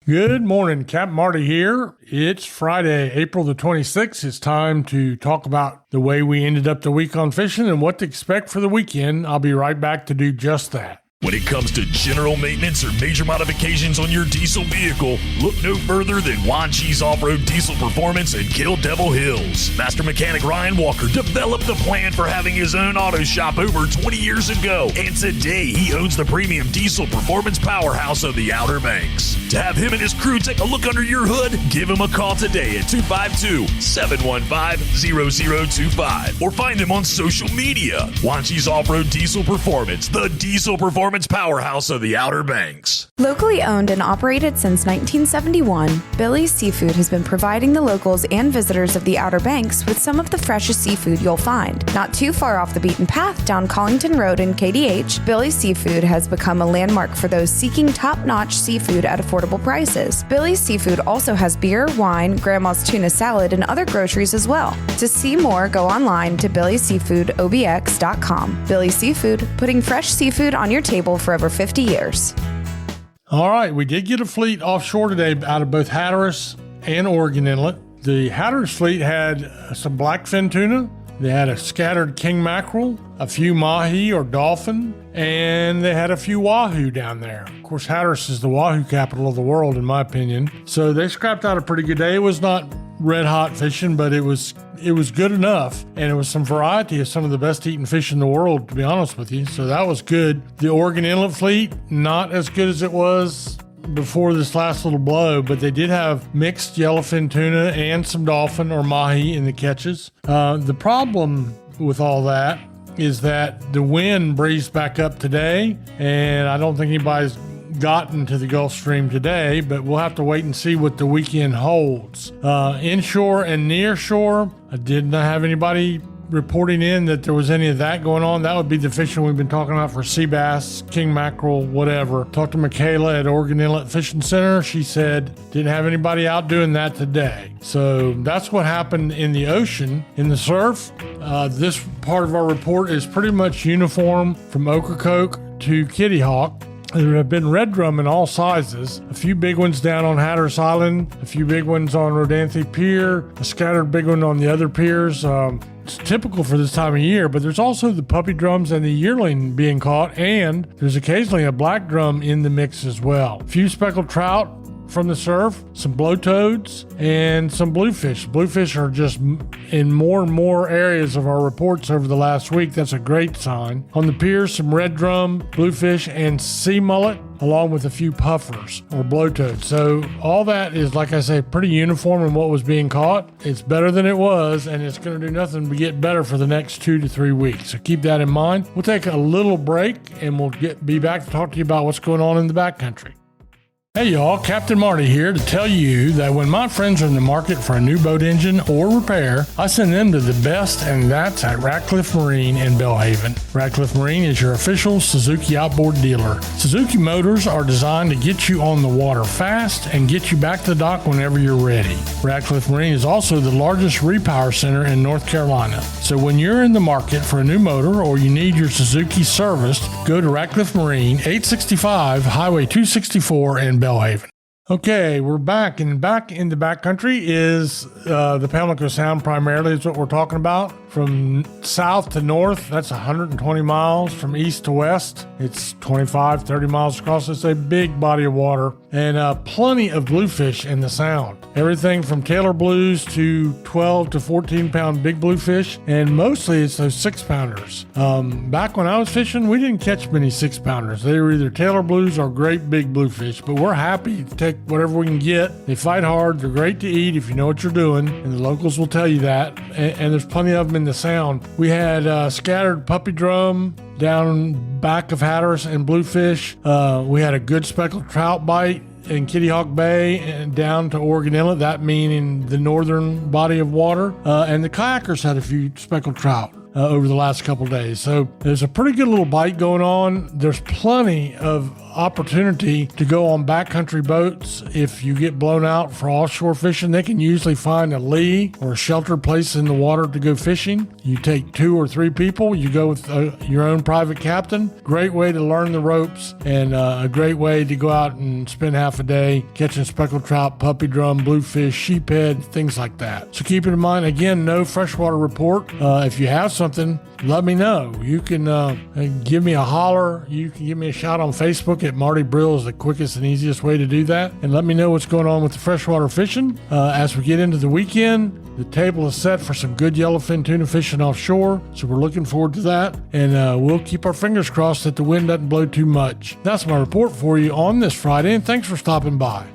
Good morning, Captain Marty here. It's Friday, April the 26th. It's time to talk about the way we ended up the week on fishing and what to expect for the weekend. I'll be right back to do just that. When it comes to general maintenance or major modifications on your diesel vehicle, look no further than Wanchi's Off-Road Diesel Performance in Kill Devil Hills. Master mechanic Ryan Walker developed the plan for having his own auto shop over 20 years ago, and today he owns the premium diesel performance powerhouse of the Outer Banks. To have him and his crew take a look under your hood, give him a call today at 252-715-0025 or find him on social media. Wanchi's Off-Road Diesel Performance, the diesel performance powerhouse of the Outer Banks. Locally owned and operated since 1971, Billy's Seafood has been providing the locals and visitors of the Outer Banks with some of the freshest seafood you'll find. Not too far off the beaten path down Collington Road in KDH, Billy's Seafood has become a landmark for those seeking top-notch seafood at affordable prices. Billy's Seafood also has beer, wine, grandma's tuna salad, and other groceries as well. To see more, go online to billyseafoodobx.com. Billy's Seafood, putting fresh seafood on your table for over 50 years. All right, we did get a fleet offshore today out of both Hatteras and Oregon Inlet. The Hatteras fleet had some blackfin tuna. They had a scattered king mackerel, a few mahi or dolphin, and they had a few wahoo down there. Of course, Hatteras is the wahoo capital of the world, in my opinion. So they scrapped out a pretty good day. It was not red hot fishing, but it was good enough, and it was some variety of some of the best eating fish in the world, to be honest with you. So that was good. The Oregon Inlet fleet, not as good as it was before this last little blow, but they did have mixed yellowfin tuna and some dolphin or mahi in the catches. The problem with all that is that the wind breezed back up today, and I don't think anybody's gotten to the Gulf Stream today, but we'll have to wait and see what the weekend holds. Inshore and near shore, I did not have anybody reporting in that there was any of that going on. That would be the fishing we've been talking about for sea bass, king mackerel, whatever. Talked to Michaela at Oregon Inlet Fishing Center. She said didn't have anybody out doing that today. So that's what happened in the ocean. In the surf, this part of our report is pretty much uniform from Ocracoke to Kitty Hawk. There have been red drum in all sizes, a few big ones down on Hatteras Island, a few big ones on Rodanthe Pier, a scattered big one on the other piers. It's typical for this time of year, but there's also the puppy drums and the yearling being caught, and there's occasionally a black drum in the mix as well. A few speckled trout from the surf, some blowtoads, and some bluefish. Bluefish are just in more and more areas of our reports over the last week. That's a great sign. On the piers, some red drum, bluefish, and sea mullet, along with a few puffers or blowtoads. So all that is, like I say, pretty uniform in what was being caught. It's better than it was, and it's going to do nothing but get better for the next 2 to 3 weeks. So keep that in mind. We'll take a little break, and we'll be back to talk to you about what's going on in the backcountry. Hey y'all, Captain Marty here to tell you that when my friends are in the market for a new boat engine or repair, I send them to the best, and that's at Ratcliffe Marine in Belhaven. Ratcliffe Marine is your official Suzuki outboard dealer. Suzuki motors are designed to get you on the water fast and get you back to the dock whenever you're ready. Ratcliffe Marine is also the largest repower center in North Carolina. So when you're in the market for a new motor or you need your Suzuki serviced, go to Ratcliffe Marine, 865 Highway 264 in Belhaven. Okay, we're back in the backcountry is the Pamlico Sound primarily is what we're talking about. From south to north, that's 120 miles. From east to west, it's 25, 30 miles across. It's a big body of water and plenty of bluefish in the Sound. Everything from Taylor Blues to 12 to 14 pound big bluefish, and mostly it's those 6-pounders. Back when I was fishing, we didn't catch many 6-pounders. They were either Taylor Blues or great big bluefish, but we're happy to take whatever we can get. They fight hard. They're great to eat if you know what you're doing, and the locals will tell you that. And there's plenty of them in the Sound. We had scattered puppy drum down back of Hatteras and bluefish. We had a good speckled trout bite in Kitty Hawk Bay and down to Oregon Inlet, that meaning the northern body of water. And the kayakers had a few speckled trout over the last couple of days. So there's a pretty good little bite going on. There's plenty of opportunity to go on backcountry boats. If you get blown out for offshore fishing, they can usually find a lee or a sheltered place in the water to go fishing. You take 2 or 3 people, you go with your own private captain. Great way to learn the ropes, and a great way to go out and spend half a day catching speckled trout, puppy drum, bluefish, sheephead, things like that. So keep it in mind, again, no freshwater report. If you have something, let me know. You can give me a holler. You can give me a shout on Facebook at Marty Brill is the quickest and easiest way to do that. And let me know what's going on with the freshwater fishing. As we get into the weekend, the table is set for some good yellowfin tuna fishing offshore. So we're looking forward to that. And we'll keep our fingers crossed that the wind doesn't blow too much. That's my report for you on this Friday, and thanks for stopping by.